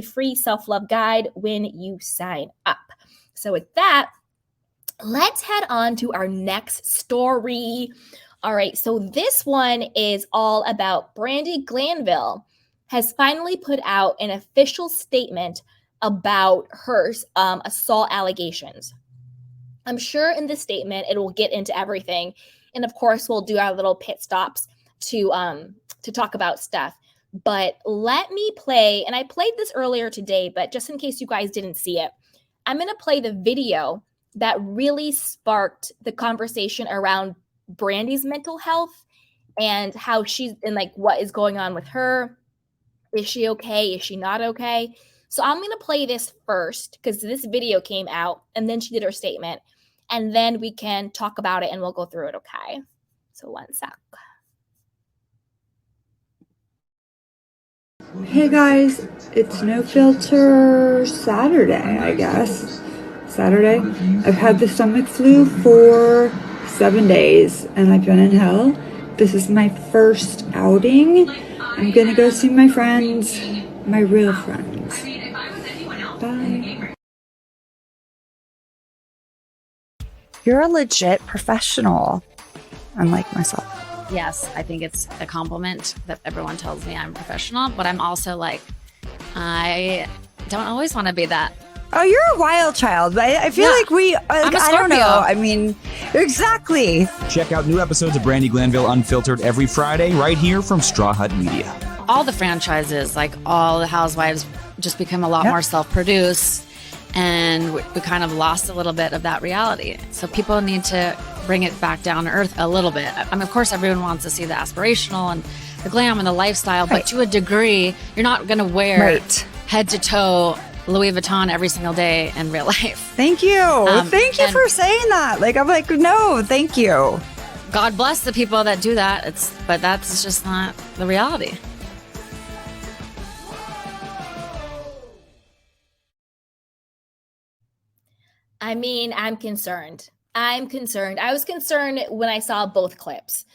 free self-love guide when you sign up. So with that, let's head on to our next story. All right, so this one is all about Brandi Glanville has finally put out an official statement about her assault allegations. I'm sure in this statement it will get into everything, and of course we'll do our little pit stops to talk about stuff. But let me play, and I played this earlier today, but just in case you guys didn't see it, I'm going to play the video that really sparked the conversation around Brandi's mental health and how she's, and like what is going on with her. Is she okay? Is she not okay? So I'm going to play this first because this video came out and then she did her statement, and then we can talk about it and we'll go through it, okay? So one sec. Hey guys, it's No Filter Saturday, I guess. Saturday. I've had the stomach flu for 7 days and I've been in hell. This is my first outing. I'm gonna go see my friends, my real friends. Bye. You're a legit professional, unlike myself. Yes, I think it's a compliment that everyone tells me I'm professional, but I'm also like, I don't always want to be that. Oh, you're a wild child. I feel like we, I'm a I don't know. Scorpio. I mean, exactly. Check out new episodes of Brandi Glanville Unfiltered every Friday right here from Straw Hut Media. All the franchises, like all the housewives, just become a lot more self-produced, and we kind of lost a little bit of that reality. So people need to bring it back down to earth a little bit. I mean, of course, everyone wants to see the aspirational and the glam and the lifestyle, but to a degree, you're not going to wear head to toe Louis Vuitton every single day in real life. Thank you. Thank you for saying that. Like, I'm like, no, thank you. God bless the people that do that. But that's just not the reality. I mean, I'm concerned. I was concerned when I saw both clips.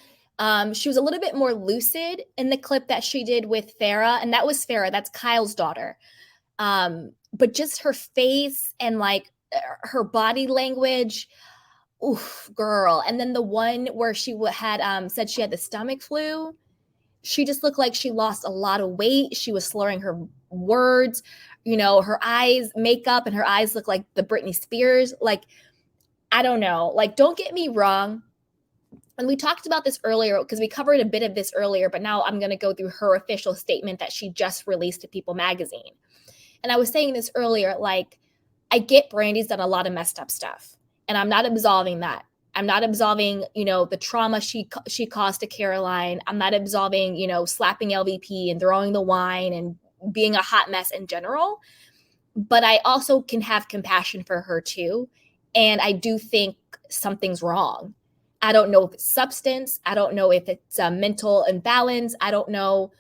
She was a little bit more lucid in the clip that she did with Farrah, and that was Farrah. That's Kyle's daughter. But just her face and like her body language, oof, girl. And then the one where she had said she had the stomach flu, she just looked like she lost a lot of weight. She was slurring her words, you know, her eyes, makeup, and her eyes look like the Britney Spears. Like, I don't know. Like, don't get me wrong. And we talked about this earlier because we covered a bit of this earlier, but now I'm going to go through her official statement that she just released to People magazine. And I was saying this earlier, like, I get Brandi's done a lot of messed up stuff, and I'm not absolving that. I'm not absolving, you know, the trauma she caused to Caroline. I'm not absolving, you know, slapping LVP and throwing the wine and being a hot mess in general. But I also can have compassion for her too. And I do think something's wrong. I don't know if it's substance. I don't know if it's a mental imbalance. I don't know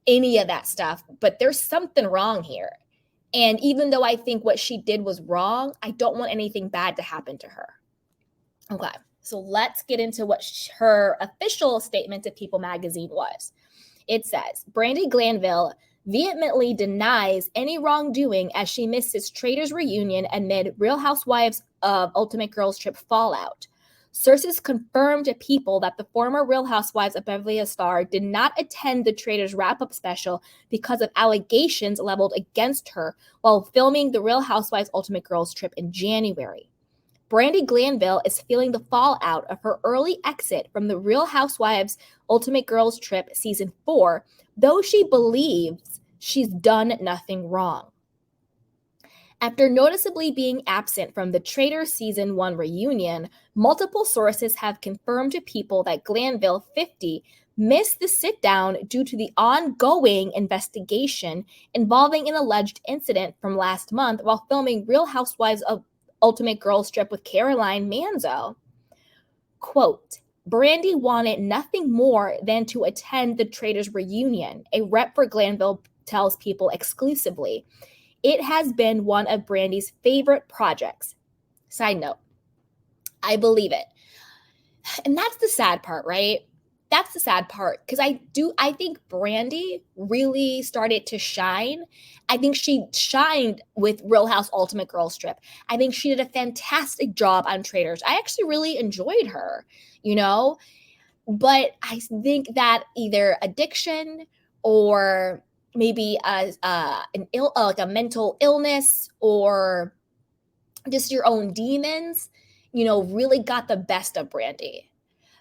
any of that stuff, but there's something wrong here. And even though I think what she did was wrong, I don't want anything bad to happen to her. Okay, so let's get into what her official statement to People magazine was. It says, Brandi Glanville vehemently denies any wrongdoing as she misses Traitors reunion amid Real Housewives of Ultimate Girls Trip fallout. Sources confirmed to People that the former Real Housewives of Beverly Hills star did not attend the Traitors wrap-up special because of allegations leveled against her while filming the Real Housewives Ultimate Girls Trip in January. Brandi Glanville is feeling the fallout of her early exit from the Real Housewives Ultimate Girls Trip Season 4, though she believes she's done nothing wrong. After noticeably being absent from the Traitors Season 1 reunion, multiple sources have confirmed to People that Glanville, 50, missed the sit-down due to the ongoing investigation involving an alleged incident from last month while filming Real Housewives of Ultimate Girls Trip with Caroline Manzo. Quote, Brandi wanted nothing more than to attend the Traitors reunion, a rep for Glanville tells People exclusively. It has been one of Brandi's favorite projects. Side note, I believe it. And that's the sad part, right? that's the sad part, because I think Brandi really started to shine. I think she shined with Real House Ultimate Girls Trip. I think she did a fantastic job on Traitors. I actually really enjoyed her, you know, but I think that either addiction or maybe like a mental illness or just your own demons, you know, really got the best of Brandi.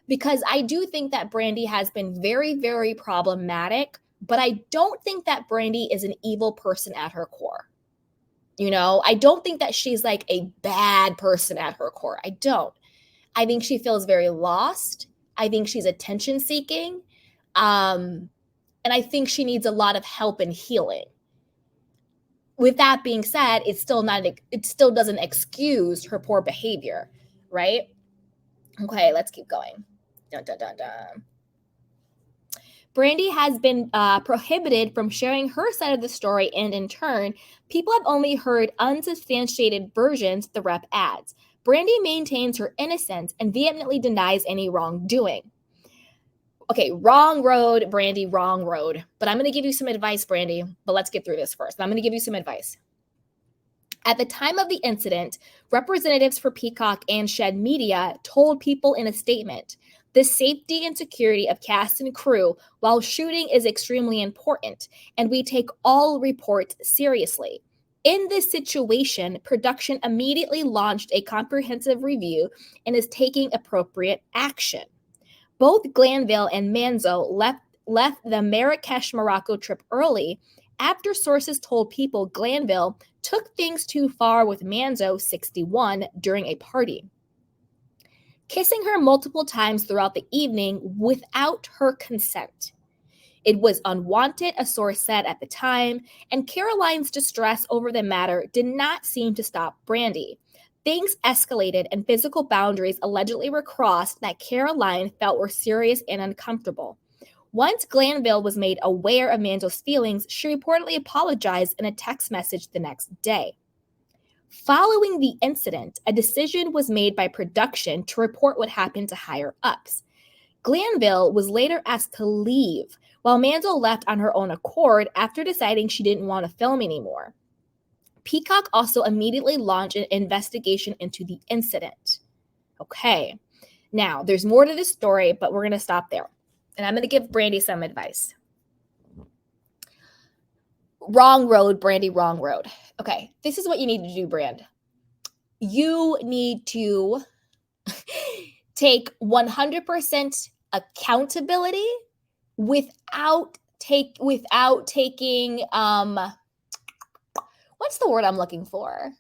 Because I do think that Brandi has been very, very problematic, but I don't think that Brandi is an evil person at her core. You know, I don't think that she's like a bad person at her core. I don't. I think she feels very lost. I think she's attention seeking. And I think she needs a lot of help and healing. With that being said, it still doesn't excuse her poor behavior, right? Okay, let's keep going. Dun, dun, dun, dun. Brandi has been prohibited from sharing her side of the story, and in turn, people have only heard unsubstantiated versions the rep adds. Brandi maintains her innocence and vehemently denies any wrongdoing. Okay, wrong road, Brandi, wrong road. But I'm going to give you some advice, Brandi. But let's get through this first. I'm going to give you some advice. At the time of the incident, representatives for Peacock and Shed Media told people in a statement, the safety and security of cast and crew while shooting is extremely important, and we take all reports seriously. In this situation, production immediately launched a comprehensive review and is taking appropriate action. Both Glanville and Manzo left the Marrakesh, Morocco trip early after sources told people Glanville took things too far with Manzo 61 during a party, kissing her multiple times throughout the evening without her consent. It was unwanted, a source said at the time, and Caroline's distress over the matter did not seem to stop Brandi. Things escalated and physical boundaries allegedly were crossed that Caroline felt were serious and uncomfortable. Once Glanville was made aware of Manzo's feelings, she reportedly apologized in a text message the next day. Following the incident, a decision was made by production to report what happened to higher-ups. Glanville was later asked to leave, while Manzo left on her own accord after deciding she didn't want to film anymore. Peacock also immediately launched an investigation into the incident. Okay, now there's more to this story, but we're going to stop there. And I'm going to give Brandi some advice. Wrong road, Brandi, wrong road. Okay, this is what you need to do, Brand. You need to take 100% accountability without taking what's the word I'm looking for?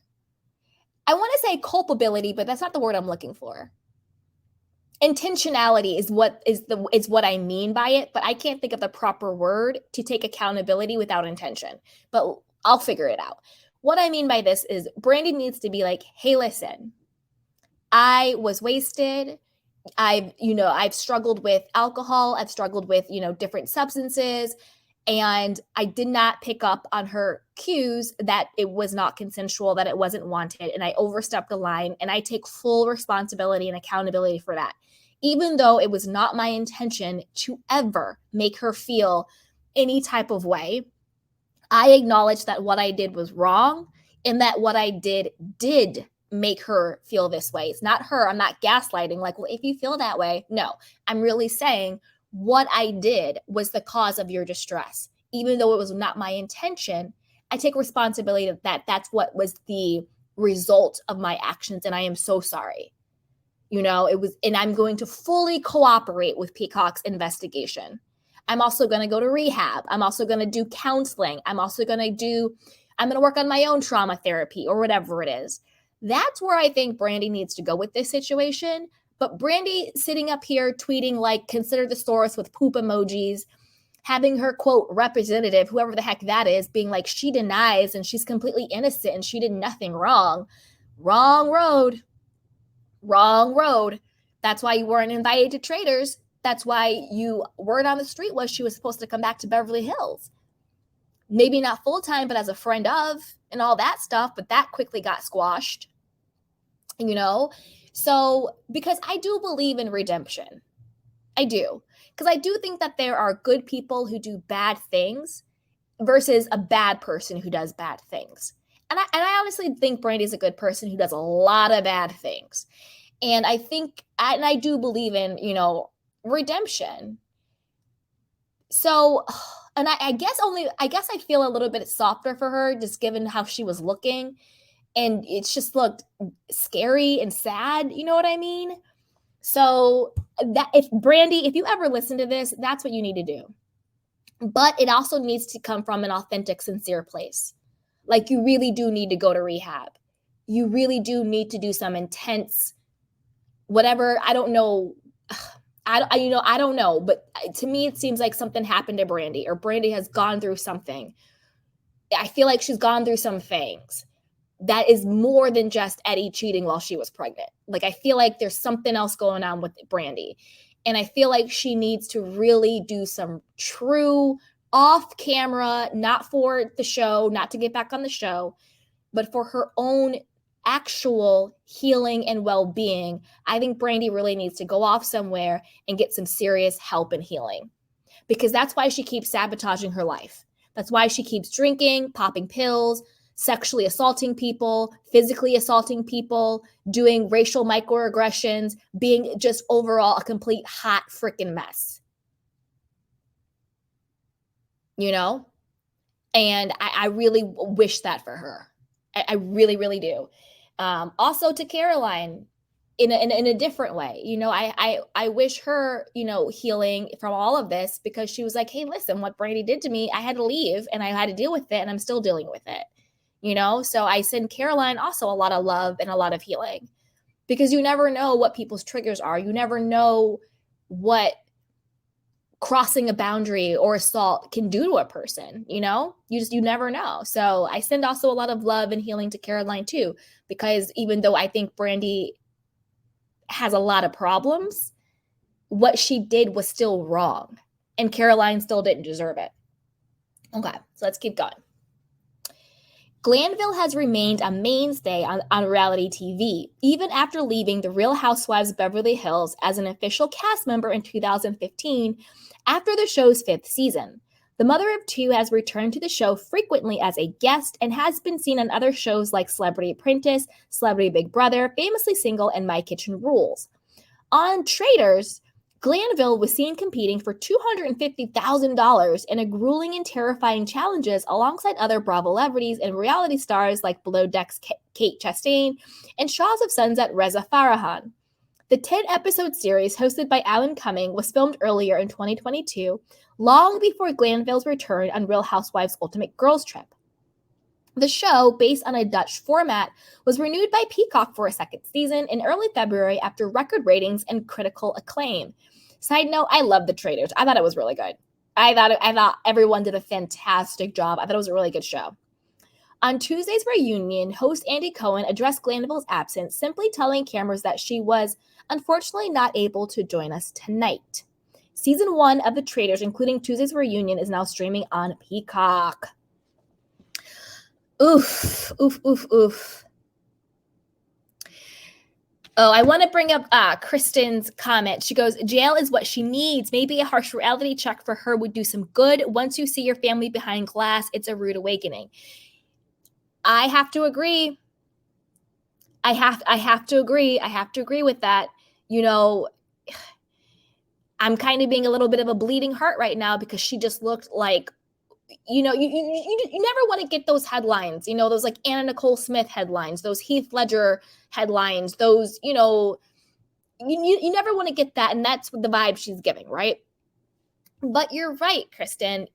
I want to say culpability, but that's not the word I'm looking for. Intentionality is what I mean by it, but I can't think of the proper word to take accountability without intention. But I'll figure it out. What I mean by this is Brandi needs to be like, hey, listen, I was wasted. I've struggled with alcohol. I've struggled with, different substances. And I did not pick up on her cues that it was not consensual, that it wasn't wanted. And I overstepped the line, and I take full responsibility and accountability for that. Even though it was not my intention to ever make her feel any type of way, I acknowledge that what I did was wrong and that what I did make her feel this way. It's not her. I'm not gaslighting like, well, if you feel that way. No, I'm really saying what I did was the cause of your distress. Even though it was not my intention, I take responsibility of that. That's what was the result of my actions. And I am so sorry. And I'm going to fully cooperate with Peacock's investigation. I'm also going to go to rehab. I'm also going to do counseling. I'm going to work on my own trauma therapy or whatever it is. That's where I think Brandi needs to go with this situation. But Brandi sitting up here tweeting like, consider the source with poop emojis, having her quote representative, whoever the heck that is, being like, she denies and she's completely innocent and she did nothing wrong. Wrong road. Wrong road. That's why you weren't invited to Traitors. That's why word on the street was she was supposed to come back to Beverly Hills. Maybe not full time, but as a friend of and all that stuff. But that quickly got squashed, So because I do believe in redemption. I do. Because I do think that there are good people who do bad things versus a bad person who does bad things. And I honestly think Brandi is a good person who does a lot of bad things. And I think, and I do believe in, redemption. So, and I guess I feel a little bit softer for her just given how she was looking. And it's just looked scary and sad. You know what I mean? So that if Brandi, if you ever listen to this, that's what you need to do. But it also needs to come from an authentic, sincere place. Like you really do need to go to rehab. You really do need to do some intense, whatever. I don't know. I don't know. But to me, it seems like something happened to Brandi, or Brandi has gone through something. I feel like she's gone through some things that is more than just Eddie cheating while she was pregnant. Like, I feel like there's something else going on with Brandi. And I feel like she needs to really do some true off camera, not for the show, not to get back on the show, but for her own actual healing and well-being. I think Brandi really needs to go off somewhere and get some serious help and healing, because that's why she keeps sabotaging her life. That's why she keeps drinking, popping pills, sexually assaulting people, physically assaulting people, doing racial microaggressions, being just overall a complete hot freaking mess. And I really wish that for her. I really, really do. Also to Caroline, in a different way, I wish her, healing from all of this, because she was like, hey, listen, what Brandi did to me, I had to leave and I had to deal with it, and I'm still dealing with it. So I send Caroline also a lot of love and a lot of healing, because you never know what people's triggers are. You never know what crossing a boundary or assault can do to a person. You never know. So I send also a lot of love and healing to Caroline too, because even though I think Brandi has a lot of problems, what she did was still wrong, and Caroline still didn't deserve it. Okay, so let's keep going. Glanville has remained a mainstay on reality TV, even after leaving The Real Housewives of Beverly Hills as an official cast member in 2015 after the show's 5th season. The mother of two has returned to the show frequently as a guest and has been seen on other shows like Celebrity Apprentice, Celebrity Big Brother, Famously Single, and My Kitchen Rules. On Traitors, Glanville was seen competing for $250,000 in a grueling and terrifying challenges alongside other Bravo celebrities and reality stars like Below Deck's Kate Chastain and Shaws of Sunset Reza Farahhan. The 10-episode series hosted by Alan Cumming was filmed earlier in 2022, long before Glanville's return on Real Housewives' Ultimate Girls Trip. The show, based on a Dutch format, was renewed by Peacock for a second season in early February after record ratings and critical acclaim. Side note, I love The Traitors. I thought it was really good. I thought everyone did a fantastic job. I thought it was a really good show. On Tuesday's reunion, host Andy Cohen addressed Glanville's absence, simply telling cameras that she was unfortunately not able to join us tonight. Season 1 of The Traitors, including Tuesday's reunion, is now streaming on Peacock. Oof, oof, oof, oof. Oh, I want to bring up Kristen's comment. She goes, jail is what she needs. Maybe a harsh reality check for her would do some good. Once you see your family behind glass, it's a rude awakening. I have to agree. I have to agree. I have to agree with that. I'm kind of being a little bit of a bleeding heart right now, because she just looked like, you never want to get those headlines, those like Anna Nicole Smith headlines, those Heath Ledger headlines, those, you never want to get that. And that's the vibe she's giving, right? But you're right, Kristen,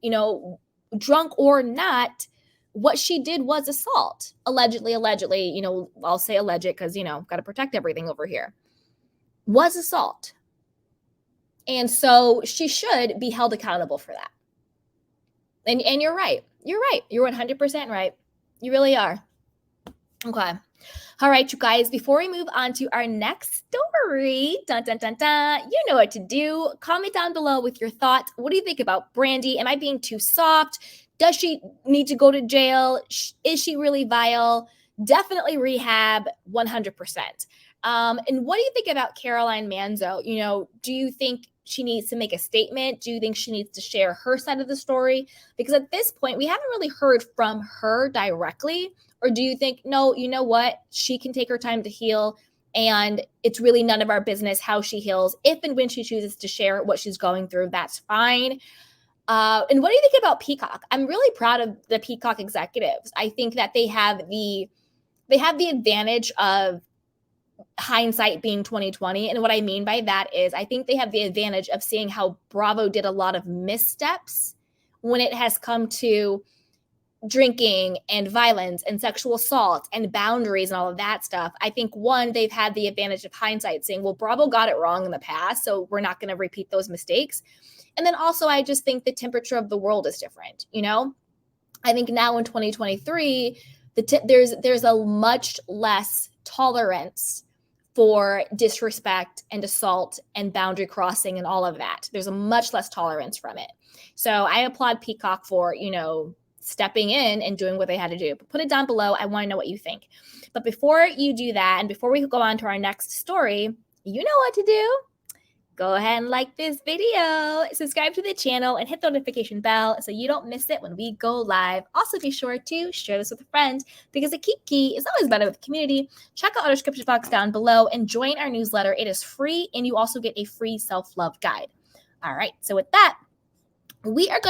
drunk or not, what she did was assault. Allegedly, I'll say alleged because, got to protect everything over here. Was assault. And so she should be held accountable for that. And you're right. You're right. You're 100% right. You really are. Okay. All right, you guys, before we move on to our next story, dun, dun, dun, dun, you know what to do. Comment down below with your thoughts. What do you think about Brandi? Am I being too soft? Does she need to go to jail? Is she really vile? Definitely rehab, 100%. And what do you think about Caroline Manzo? Do you think she needs to make a statement? Do you think she needs to share her side of the story? Because at this point, we haven't really heard from her directly. Or do you think, no, you know what? She can take her time to heal, and it's really none of our business how she heals. If and when she chooses to share what she's going through, that's fine. And what do you think about Peacock? I'm really proud of the Peacock executives. I think that they have the advantage of hindsight being 2020. And what I mean by that is I think they have the advantage of seeing how Bravo did a lot of missteps when it has come to drinking and violence and sexual assault and boundaries and all of that stuff. I think one, they've had the advantage of hindsight saying, well, Bravo got it wrong in the past, so we're not going to repeat those mistakes. And then also, I just think the temperature of the world is different. You know, I think now in 2023, there's a much less tolerance for disrespect and assault and boundary crossing and all of that. There's a much less tolerance from it. So I applaud Peacock for, you know, stepping in and doing what they had to do. But put it down below. I want to know what you think. But before you do that, and before we go on to our next story, you know what to do. Go ahead and like this video, subscribe to the channel, and hit the notification bell so you don't miss it when we go live. Also, be sure to share this with a friend because a kiki is always better with the community. Check out our description box down below and join our newsletter. It is free, and you also get a free self-love guide. All right, so with that, we are going